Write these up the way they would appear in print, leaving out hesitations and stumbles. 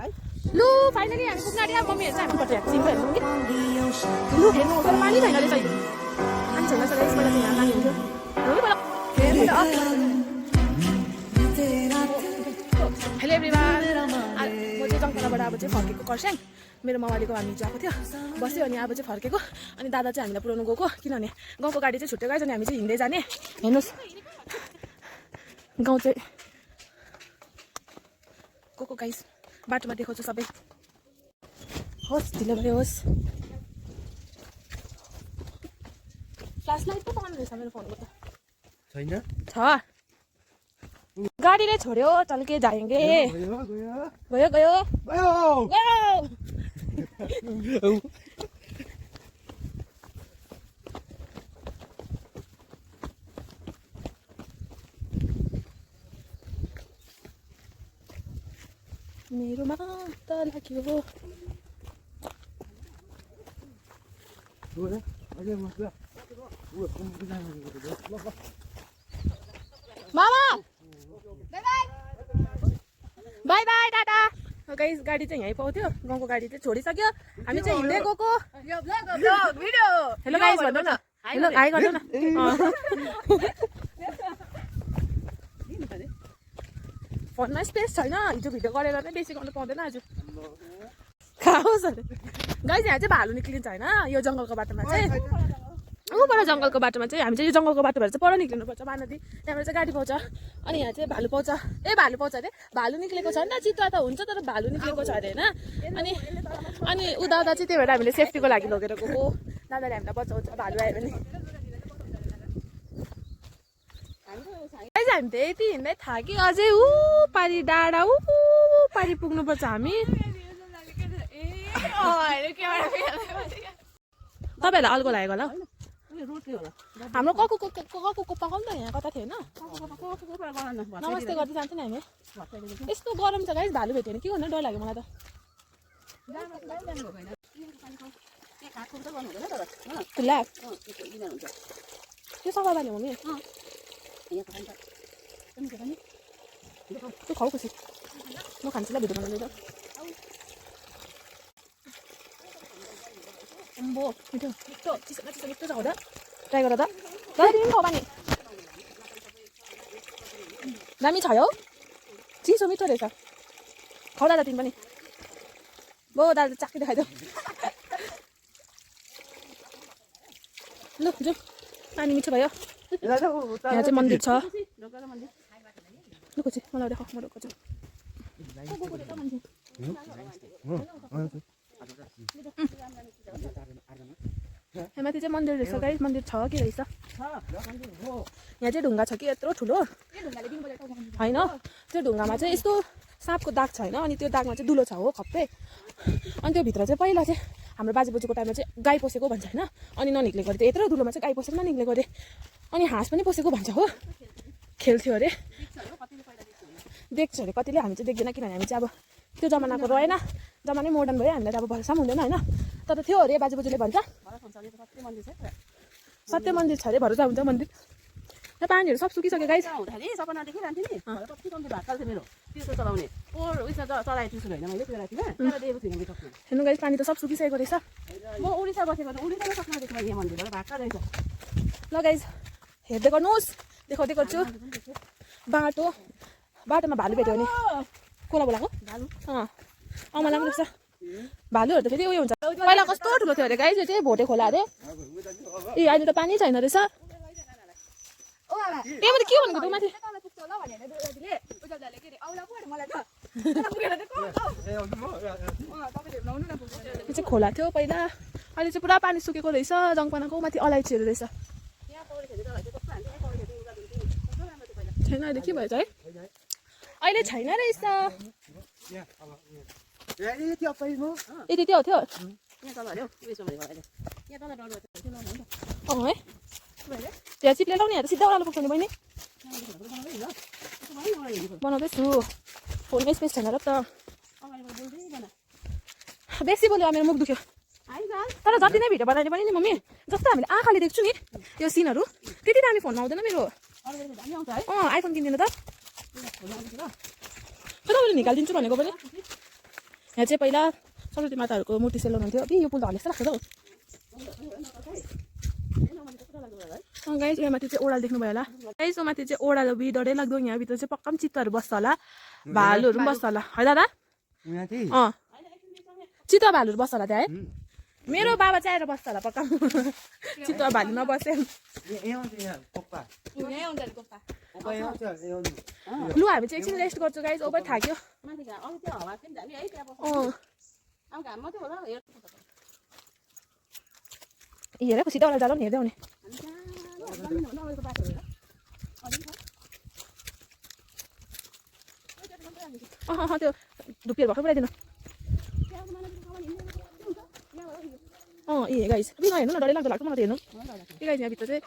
लु फाइनली हामी पुग्न आँट्यो मम्मीहरू चाहिँ हामीपट्टि एकछिन हेर्नु कि लु हेर्नु तर पानी छैन रहेछ अहिले पानी छैन रहेछ गाइस पहिला चाहिँ यहाँ पानी हुन्थ्यो हेलो एभ्रिवान म चाहिँ जङ्गलाबाट अब चाहिँ फर्केको खरसाङ मेरो मावालीको हामी जाएको थियो बस्यो अनि अब चाहिँ फर्केको अनि दादा चाहिँ हामीलाई पुऱ्याउनु गएको किनभने गाउँको गाडी चाहिँ छुट्यो गाइस अनि हामी चाहिँ हिँड्दै जाने हेर्नुहोस् गाउँ चाहिँ गएको गाइस बाटोमा देखाउँछु सबै होस् ढिलो भयो होस् फ्ल्यास लाइट पो पाउनु रहेछ मेरो फोनको त छैन छ गाडीले छोड्यो चल के जाएंगे गयो गयो मेरो माता लाग्यो मामा बाई बाई टाटा गाइस गाडी चाहिँ यहीँ पाउँथ्यो गाउँको गाडी चाहिँ छोडिसक्यो हामी चाहिँ हिँड्दै गएको हेलो गाइस भन्नु न हेलो हाई गर्नु न फोनमा स्पेस छैन हिजो भिडियो गरेर नै बेसी गर्नु पाउँदैन आज खाओस् गाइस यहाँ चाहिँ भालु निक्लिन्छ होइन यो जङ्गलको बाटोमा चाहिँ ऊबाट जङ्गलको बाटोमा चाहिँ हामी चाहिँ यो जङ्गलको बाटो भएर चाहिँ पर निक्लिनुपर्छ महानदी त्यहाँबाट चाहिँ गाडी पाउँछ अनि यहाँ चाहिँ भालु पाउँछ भालु पाउँछ अरे भालु निक्लेको छ नि त चितुवा त हुन्छ तर भालु निक्लेको छ अरे होइन अनि उदाउँदा चाहिँ त्यही भएर हामीले सेफ्टीको लागि लगेर गएको दादाले हामीलाई बचाउँछ भालु आयो भने हामी त यति हिँड्दै थाक्यो अझै ऊ पारि डाँडा ऊ पारि पुग्नुपर्छ हामी तपाईँहरूलाई अल्गो लागेको होला हाम्रो ककुको पकाउनु त यहाँ कता थियो होइन नमस्ते गर्दै जान्थ्यो नि हामी यस्तो गरम छ गाइस भालु भेट्यो भने के गर्नु डर लाग्यो मलाई त खुल्ला त्यो सफा बाल्यो मम्मी त्यो खाऊ खुसी म खान्छु ल भिडियो बनाउँदै अम्बो मिठो मिठो चिसो मिठो छ हुँदा ट्राई गर त तिमी खाऊ पानी दामी छ हौ चिसो मिठो रहेछ खाऊ दादा तिमी पनि बो दादा चाक्की देखाइदेऊ लु जाऊ पानी मिठो भयो यहाँ चाहिँ मन्दिर छ लु खुसी मलाई देखाऊ म रोक्छु माथि चाहिँ मन्दिर रहेछ गाइस मन्दिर छ के रहेछ यहाँ चाहिँ ढुङ्गा छ कि यत्रो ठुलो होइन त्यो ढुङ्गामा चाहिँ यस्तो साँपको दाग छ होइन अनि त्यो दागमा चाहिँ दुलो छ हो खप्पै अनि त्यो भित्र चाहिँ पहिला चाहिँ हाम्रो बाजे बोजूको टाइममा चाहिँ गाई पसेको भन्छ होइन अनि ननिक्लेको अरे त्यो यत्रो दुलोमा चाहिँ गाई पसेर ननिक्लेको अरे अनि हाँस पनि पसेको भन्छ हो खेल्थ्यो अरे देख्छ अरे कतिले हामी चाहिँ देख्दैन किनभने हामी चाहिँ अब त्यो जमानाको रहेन जमानै मोडर्न भयो हामीलाई त अब भरोसा पनि हुँदैन होइन तर थियो अरे बाजे बोजूले भन्छ सत्य मन्दिर छ अरे भरोसा हुन्छ मन्दिर यहाँ पानीहरू सब सुकिसक्यो गाइस सपना देखिरहन्थ्यो नि कति कम्ती भात खाल्थ्यो मेरो त्यो चलाउने उयसमा चलाएको छु होइन मैले त्यो बेला हेर्नु गाइस पानी त सब सुकिसकेको रहेछ म उडिसा बसेको उडिसा सक्नु देखेँ मैले यहाँ मन्दिरबाट भात रहेछ ल गाइस हेर्दै गर्नुहोस् देखाउँदै गर्छु बाटोमा भालु भेट्यो भने कोला बोलाएको भालु मलाई पनि रहेछ भालुहरू त फेरि उयो हुन्छ पहिला कस्तो ठुलो थियो अरे गाइस यो चाहिँ भोटे खोला अरे ए अहिले त पानी छैन रहेछ के भनेको तँ माथि यो चाहिँ खोला थियो पहिला अहिले चाहिँ पुरा पानी सुकेको रहेछ जङ्गपनाको माथि अलैँचीहरू रहेछ छैन अहिले के भएछ है अहिले छैन रहेछ यति त्यो थियो है त्यहाँ चिप्ले लाउने सिधा ओह्रालो पुग्छ नि बहिनी बनाउँदैछु फोनमा स्पेस छैन र त बेसी बोल्यो मेरो मुख दुख्यो तर जति नै भिडियो बनाइदियो पनि नि मम्मी जस्तो हामीले आँखाले देख्छु नि यो सिनहरू त्यति दामी फोनमा आउँदैन मेरो आइफोन किनिदिनु त तपाईँले निकालिदिन्छु भनेको पनि यहाँ चाहिँ पहिला सरस्वती माताहरूको मूर्ति सेल हुनुहुन्थ्यो यो पुल त हल्ले जस्तो लाग्छ हौ गाइस यहाँ माथि चाहिँ ओडाल देख्नुभयो होला गाइस यो माथि चाहिँ ओडाल बि डरै लाग्दो यहाँभित्र चाहिँ पक्का चित्तहरू बस्छ होला भालुहरू पनि बस्छ होला है दादा चितुवा भालुहरू बस्छ होला त्यहाँ है मेरो बाबा चाहिँ आएर बस्छ होला पक्का चितुवा भालु नबस्यो लु हामी चाहिँ एकछिन रेस्ट गर्छु गाइस ओभर थाक्यो हेरेको सिधा जाँदा पनि हेर्दै आउने त्यो धुप्पीहरू भर्खर पुऱ्याइदिनु ए गाइस हेर्नु न डरै लाग्दो लाग्छ मलाई त हेर्नु ए गाइस यहाँभित्र चाहिँ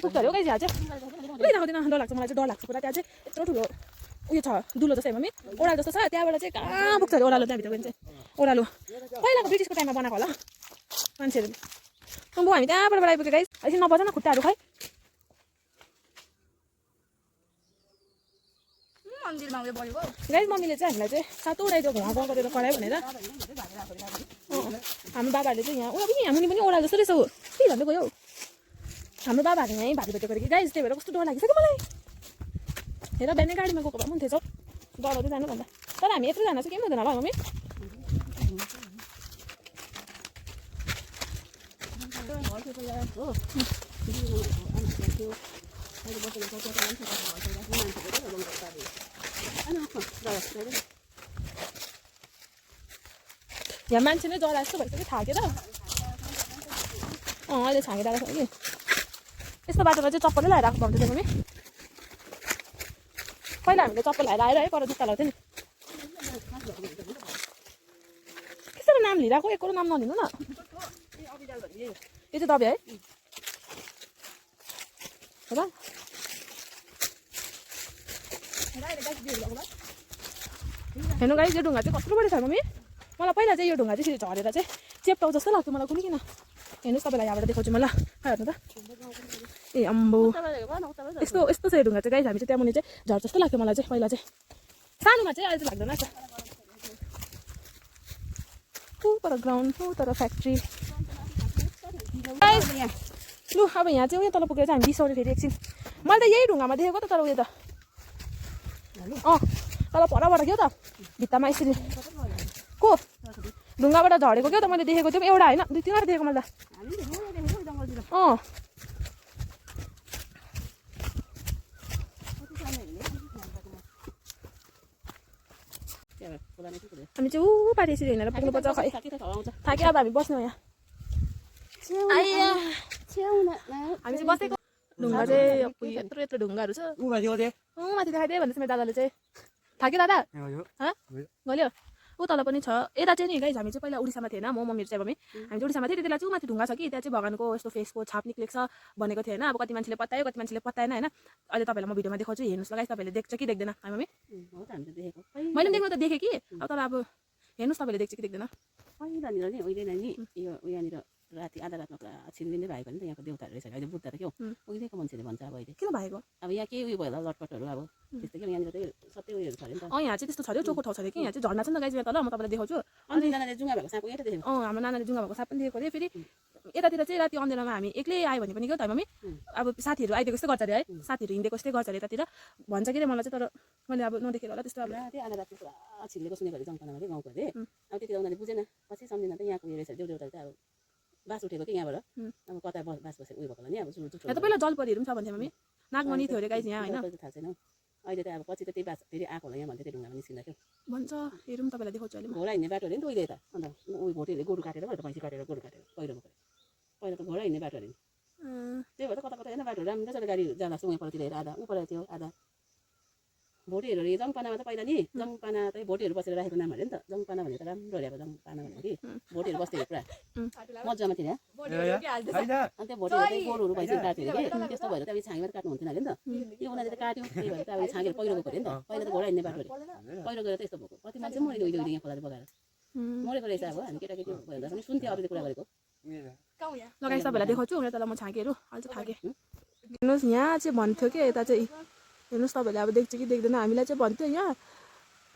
पुग्छ अरे हो गाइस यहाँ चाहिँ पुरै देखाउँदैन डर लाग्छ मलाई चाहिँ डर लाग्छ पुरा त्यहाँ चाहिँ यत्रो ठुलो उयो छ दुलो जस्तै मम्मी ओह्रालो जस्तो छ त्यहाँबाट चाहिँ कहाँ पुग्छ अरे ओह्रालो त्यहाँभित्र पनि चाहिँ ओह्रालो पहिलाको ब्रिटिसको टाइममा बनाएको होला मान्छेहरूले अब हामी त्यहाँबाट आइपुग्यो गाइस एकछिन नबजा न खुट्टाहरू खै गाइस मम्मीले चाहिँ हामीलाई चाहिँ सातवटा त्यो घुवा गरेर करायो भनेर हाम्रो बाबाहरूले चाहिँ यहाँ उयो पनि यहाँ मुनि पनि ओह्रालो जस्तो रहेछ हो के भन्दै गयो हाम्रो बाबाहरू यहीँ भारी भेटेको अरे कि गाइस त्यही भएर कस्तो डर लागिसक्यो मलाई हेर बिहानै गाडीमा गएको भए पनि थिएछ डराउँदै जानु भन्दा तर हामी यत्रोजना चाहिँ केही हुँदैन होला मम्मी यहाँ मान्छे नै जरा जस्तो भइसक्यो थाकेर अहिले छाँगिरहेको छ कि यस्तो बाटोमा चाहिँ चप्पलै लगाएर आएको भन्थ्यो मम्मी पहिला हामीले चप्पल लगाएर आएर है पर जुत्ता लगाउँथ्यो नि कसरी नाम लिइरहेको एकरो नाम नलिनु न यो चाहिँ दबाई है हेर्नु गाइस यो ढुङ्गा चाहिँ कत्रो बढी छ मम्मी मलाई पहिला चाहिँ यो ढुङ्गा चाहिँ फेरि झरेर चाहिँ चेप्टाउ जस्तो लाग्थ्यो मलाई कुनै किन हेर्नुहोस् तपाईँलाई यहाँबाट देखाउँछु मलाई हेर्नु त ए अम्बो यस्तो यस्तो छ यो ढुङ्गा चाहिँ गाइस हामी चाहिँ त्यहाँ मुनि चाहिँ झर्छ जस्तो लाग्थ्यो मलाई चाहिँ पहिला चाहिँ सानोमा चाहिँ अहिले चाहिँ लाग्दैन तर ग्राउन्ड तर फ्याक्ट्री लु अब यहाँ चाहिँ उयो तल पुगेर चाहिँ हामी बिसाउने फेरि एकछिन मैले त यही ढुङ्गामा देखेको त तर उयो त तल परबाट क्या त भित्तामा यसरी को ढुङ्गाबाट झरेको क्या त मैले देखेको थियो एउटा होइन 2-3 देखेको मैले हामी चाहिँ ऊ पारि यसरी हिँडेर पुग्नुपर्छ खै थाक्यो अब हामी बस्नु यहाँ हामी चाहिँ बसेको ढुङ्गा चाहिँ यत्रो यत्रो ढुङ्गाहरू छ माथि देखाइदियो भन्दैछ मेरो दादाले चाहिँ थाक्यो दादा गल्यो ऊ तल पनि छ यता चाहिँ नि गाइस हामी चाहिँ पहिला उडिसामा थिएन म मम्मीहरू चाहिँ हामी चाहिँ उडिसामा थियौँ त्यति बेला चाहिँ माथि ढुङ्गा छ कि त्यहाँ चाहिँ भगवानको यस्तो फेसको छाप निक्लेको छ भनेको थियो होइन अब कति मान्छेले पत्तायो कति मान्छेले पत्ताएन होइन अहिले तपाईँलाई म भिडियोमा देखाउँछु हेर्नुहोस् ल गाइस तपाईँले देख्छ कि देख्दैन है मम्मी मैले देख्नु त देखेँ कि अब तर अब हेर्नुहोस् तपाईँले देख्छ कि देख्दैन पहिलानिर नि उहिले नि यो यहाँनिर राति आधा रातमा पुरा छिनबिनै भएको नि त यहाँको देउताहरू रहेछ अहिले बुद्ध त के हो उहिलेको मान्छेले भन्छ अब अहिले किन भएको अब यहाँ के उयो भयो होला लटपटहरू अब त्यस्तो के यहाँनिर चाहिँ सबै उयोहरू छ अरे नि त यहाँ चाहिँ त्यस्तो छ अरे चोखो ठाउँ छ अरे कि यहाँ चाहिँ झर्ना छ नि त गाइस यहाँ तल म तपाईँलाई देखाउँछु अनि नानाले जुङ्गा भएको साँपको यहाँ देखेको हाम्रो नानाले जुङ्गा भएको साप पनि देखेको अरे फेरि यतातिर चाहिँ राति अँधेरामा हामी एक्लै आयो भने पनि क्या त मम्मी अब साथीहरू आइदिएको जस्तो गर्छ अरे है साथीहरू हिँडेको जस्तै गर्छ अरे यतातिर भन्छ कि मलाई चाहिँ तर मैले अब नदेखेर होला त्यस्तो अब राति आधा रातमा पुरा छिलेको सुनेको अरे जङ्गलमा कि गाउँको अरे अब त्यति उनीहरूले बुझेन पछि सम्झिन त यहाँको उयो रहेछ देउदेउता चाहिँ अब बास उठेको कि यहाँबाट अब कता बास बसेको उयो भएको होला नि अब यहाँ त पहिला जलपरीहरू पनि छ भन्थ्यो मम्मी नागमणि थियो अरे गाइस यहाँ होइन थाहा छैन अहिले त अब पछि त त्यही बास फेरि आएको होला यहाँ भन्थ्यो त्यो ढुङ्गामा निस्किँदा क्या भन्छ हेरौँ तपाईँलाई देखाउँछु अहिले घोडा हिँड्ने बाटो अरे नि त उहिले त अन्त उयो भोटेहरूले गोरु काटेर त भैँसी काटेर गोरु काटेर पहिरोमा पहिला त घोडा हिँड्ने बाटो अरे नि त्यही भएर कता कता होइन बाटो राम्रोसँग गाडी जाँदा चाहिँ उयोपट्टितिर हेर आधा ऊपर थियो आधा भोटेहरू अरे जङपानामा त पहिला नि जङपाना चाहिँ भोटेहरू बसेर राखेको नाम अरे नि त जङपाना भनेर त राम्रो अरे अब जङपाना भनेको कि भोटेहरू बस्थ्यो पुरा मजामा थियो अनि त्यो भोटेहरू चाहिँ गोरुहरू भैँसी काट्यो अरे कि त्यस्तो भएर त अब छाँगेर काट्नु हुन्थेन अरे नि त यो उनीहरूले त काट्यो त्यही भएर त अब छाँगेर पहिरो गएको अरे नि त पहिला त घोडा हिँड्ने बाटो अरे पहिरो गएर त्यस्तो भएको कति मान्छे मरेको उहिले उहिले यहाँ खोलाले बगाएर मरेको रहेछ अब हामी केटाकेटी भन्दा पनि सुन्थ्यो अरूले कुरा गरेको लगाइ सबैलाई देखाउँछु उनीहरू तल म छाँकेहरू अहिले चाहिँ थाकेँ हेर्नुहोस् यहाँ चाहिँ भन्थ्यो कि यता चाहिँ हेर्नुहोस् तपाईँहरूले अब देख्छ कि देख्दैन हामीलाई चाहिँ भन्थ्यो यहाँ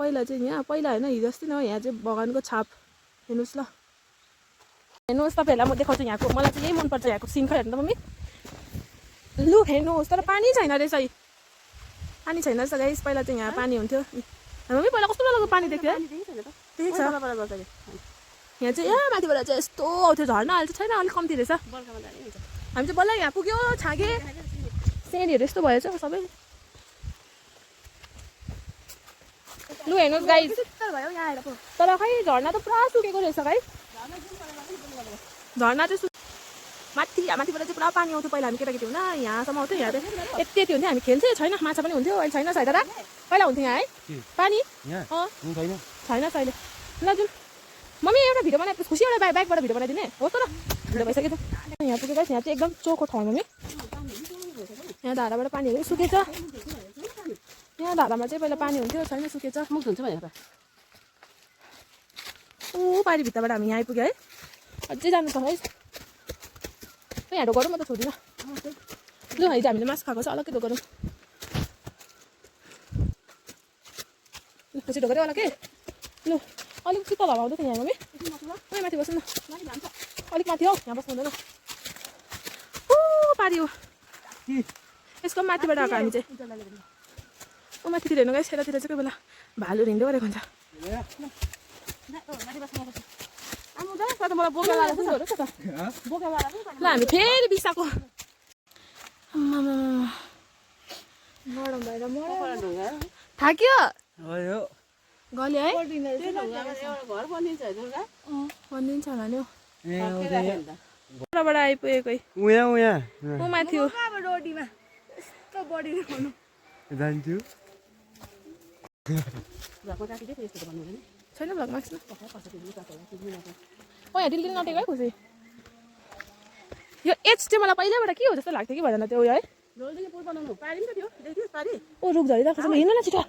पहिला चाहिँ यहाँ पहिला होइन हिजो अस्ति न यहाँ चाहिँ भगवान्को छाप हेर्नुहोस् ल हेर्नुहोस् तपाईँहरूलाई म देखाउँछु यहाँको मलाई चाहिँ यही मनपर्छ यहाँको सिन्खा हेर्नु त मम्मी लु हेर्नुहोस् तर पानी छैन रहेछ है पानी छैन रहेछ गाइस पहिला चाहिँ यहाँ पानी हुन्थ्यो मम्मी पहिला कस्तो डरलाग्दो पानी देख्यो है देखेको छ यहाँ चाहिँ यहाँ माथिबाट चाहिँ यस्तो आउँथ्यो झर्ना अहिले चाहिँ छैन अलिक कम्ती रहेछ हामी चाहिँ बल्ल यहाँ पुग्यो छागे सेरीहरू यस्तो भएछ सबै लु हेर्नुहोस् गाइस तर खै झर्ना त पुरा सुकेको रहेछ गाइस झर्ना चाहिँ माथिबाट चाहिँ पुरा पानी आउँथ्यो पहिला हामी केटाकेटी हुँदा यहाँसम्म आउँथ्यो यहाँ चाहिँ यति यति हुन्थ्यो हामी खेल्थ्यो छैन माछा पनि हुन्थ्यो अहिले छैन सायद पहिला हुन्थ्यो यहाँ है पानी छैन अहिले ल जुन मम्मी एउटा भिडियो बनाए खुसी एउटा बाइकबाट भिडियो बनाइदिने हो त भिडियो भइसक्यो त यहाँ पुगेको यहाँ चाहिँ एकदम चोखो ठाउँ मम्मी यहाँ धाराबाट पानीहरू सुकेछ यहाँ धारामा चाहिँ पहिला पानी हुन्थ्यो छैन सुकेछ मुख हुन्छ भनेर ऊ पारी भित्रबाट हामी यहाँ आइपुग्यो है अझै जानु छ है यहाँ ढोगरौँ म त छोड्दिनँ लु हिजो हामीले मासु खाएको छ अलग्गै ढोगरौँ पछि ढोगरै होला के लु अलिक शीतल हावा आउँदै थियो यहाँ मम्मी उयो माथि बस्नु न अलिक माथि हौ यहाँ बस्नु हुँदैन ऊ पारी हो यसको माथिबाट आएको हामी चाहिँ ऊ माथितिर हेर्नु गाइस यतातिर चाहिँ कोही बेला भालु हिँड्दै गरेको हुन्छ ल हामी फेरि बिसाको थाक्यो गल्यो है भनिदिन्छ होला नि हौ आइपुगेको ऊ माथि हो छैन भ्लग मार्क्स न यहाँ दिल्ली नटेको है खुसी यो एच चाहिँ मलाई पहिल्यैबाट के हो जस्तो लाग्थ्यो कि भएन त्यो है ओ रुख झरिरहेको छ हिँड्नु न छिटो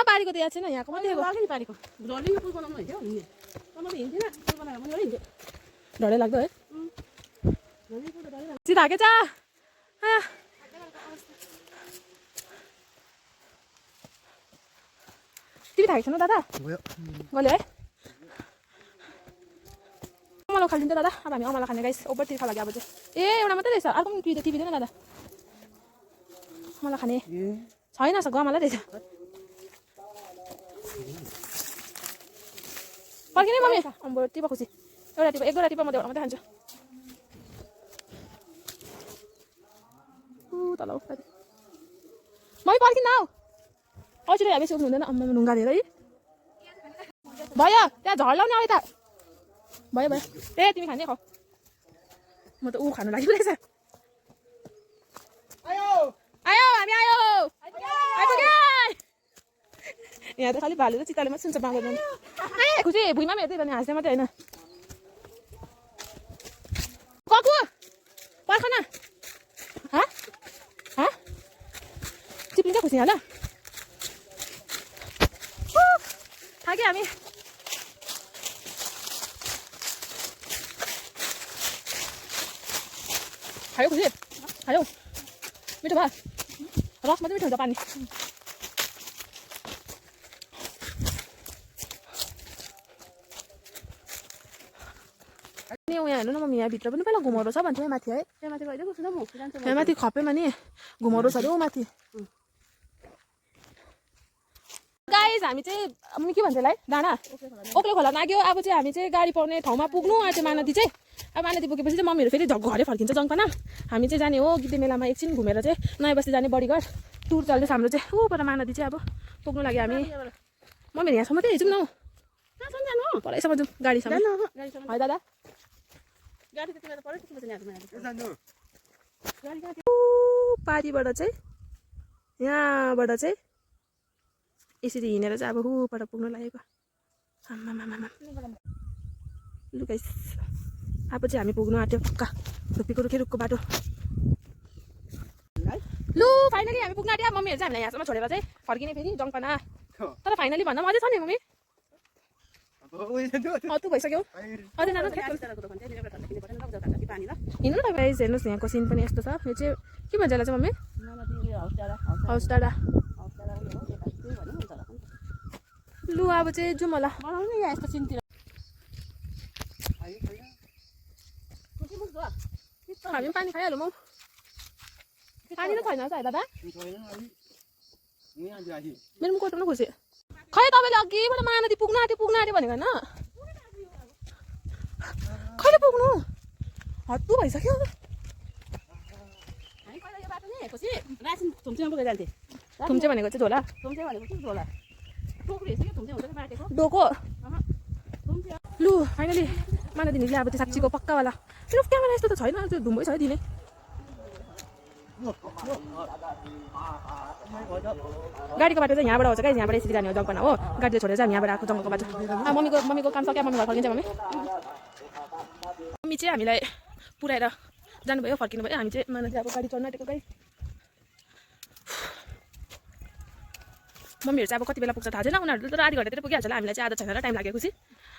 पारीको त याद छैन यहाँको मात्रै डरै लाग्दो है सिधा हाके छ तिमी थाकेको छैन दादा गल्यो है अमला खालिदिन्छ दादा अब हामी अमला खाने गाइस ओभर तिर्खा लाग्यो अब चाहिँ ए एउटा मात्रै रहेछ अर्को पनि टिभी दिएन दादा अमला खाने छैन गमला रहेछ पर्खिने मम्मी अम्बो टिपा खुसी एउटा टिपा एक दुईवटा टिपा म एउटा मात्रै खान्छु तल मम्मी पर्खिन न हौ अझै बेसी उठ्नु हुँदैन अम्मा ढुङ्गा धेरै भयो त्यहाँ झर्लाउने अब यता भयो भयो ए तिमी खाने खाऊ म त ऊ खानु लागि रहेछ आयो हामी आयो आइपुग्यो यहाँ त खालि भालु र चिताले मात्रै सुन्छ बाँधेर ए खुसी भुइँमा पनि हेर्दै भने हाँस्ने मात्रै होइन ककु पर्ख न चिप्लिन्छ खुसी यहाँ ल थाक्यो हामी खायो खुसी खायो मिठो भयो रस मात्रै मिठो हुन्छ पानी यहाँ हेर्नु न मम्मी यहाँभित्र पनि पहिला घुमाउरो छ भन्थ्यो माथि है यहाँ माथि खपेमा नि घुमाउरो छ अरे ऊ माथि गाइस हामी चाहिँ के भन्छ है डाँडा ओक्लो खोला लाग्यो अब चाहिँ हामी चाहिँ गाडी पाउने ठाउँमा पुग्नु आँट्यो मानदी चाहिँ अब मानदी पुगेपछि चाहिँ मम्मीहरू फेरि घरै फर्किन्छ जङ्गपना हामी चाहिँ जाने हो गिद्धे मेलामा एकछिन घुमेर चाहिँ नयाँ बस्ती जाने बडीघर टुर चल्दैछ हाम्रो चाहिँ ऊपर मानदी चाहिँ अब पुग्नु लागि हामी मम्मीहरू यहाँसम्म चाहिँ जाउँ न परैसम्म जाउँ गाडीसम्म है दादा पारीबाट चाहिँ यहाँबाट चाहिँ यसरी हिँडेर चाहिँ अब हुबाट पुग्नु लागेको लु गाइस अब चाहिँ हामी पुग्नु आँट्यो पक्का रुखीको रुखको बाटो लु फाइनली हामी पुग्नु आँट्यो मम्मीहरू चाहिँ हामीलाई यहाँसम्म छोडेर चाहिँ फर्किने फेरि जङ्गपना तर फाइनली भन्दा पनि अझै छ नि मम्मी तँ भइसक्यो अझै जानु हिँड्नु न गाइस हेर्नुहोस् यहाँको सिन पनि यस्तो छ यो चाहिँ के भन्छ यसलाई चाहिँ मम्मी हाउस डाँडा लु अब चाहिँ जाउँ होला बनाउनु नि यहाँ यस्तो सिनतिर हामी पनि पानी खाइहालौँ हौ पानी त छैन है दादा मेरो पनि कोटो खुसी खै तपाईँले अघिबाट महानदी पुग्नु आँट्यो भनेको होइन कहिले पुग्नु हत्तु भइसक्यो हामी पहिला यो बाटो नि हेरेपछि रासिन थुम्चेमा पुगेर जान्थे थुम्चे भनेको चाहिँ झोला थुम्चे भनेको चाहिँ झोला टोक्री हेर्छ क्या थुम्चे हुँदैन बाटेको डोको थुम्चे लु फाइनली महानदी निक्ले अब त्यो साँच्चीको पक्कावाला त्यो क्यामेरा यस्तो त छैन त्यो धुम्बै छ है दिने गाडीको बाटो चाहिँ यहाँबाट आउँछ क्या यहाँबाट यसरी जाने हो जङ्गपना हो गाडी चाहिँ छोडेर चाहिँ यहाँबाट आएको जङ्गलको बाटो मम्मीको काम सक्यो मम्मी घर फर्किन्छ मम्मी चाहिँ हामीलाई पुऱ्याएर जानुभयो फर्किनु भयो हामी चाहिँ महानदी अब गाडी चढ्न आँटेको गाई मम्मीहरू चाहिँ अब कति बेला पुग्छ थाहा छैन उनीहरू तर आधी घन्टातिर पुगिहाल्छ होला हामीलाई चाहिँ आधा छैन र टाइम लागेपछि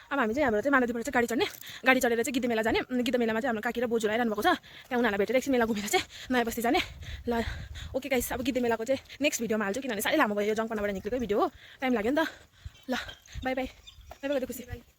अब हामी चाहिँ हाम्रो चाहिँ महानदीबाट चाहिँ गाडी चढ्ने गाडी चढेर चाहिँ गिद्दे मेला जाने गिद्दे मेलामा चाहिँ हाम्रो काकी र बोजू आइरहनु भएको छ त्यहाँ उनीहरूलाई भेटेर एकछिन मेला घुमेर चाहिँ नयाँ बस्ती जाने ल ओके गाइस अब गिद्दे मेलाको चाहिँ नेक्स्ट भिडियोमा हाल्छु किनभने साह्रै लामो भयो यो जङ्गपनाबाट निक्लेको भिडियो हो टाइम लाग्यो नि त ल बाई बाई बाई बाई खुसी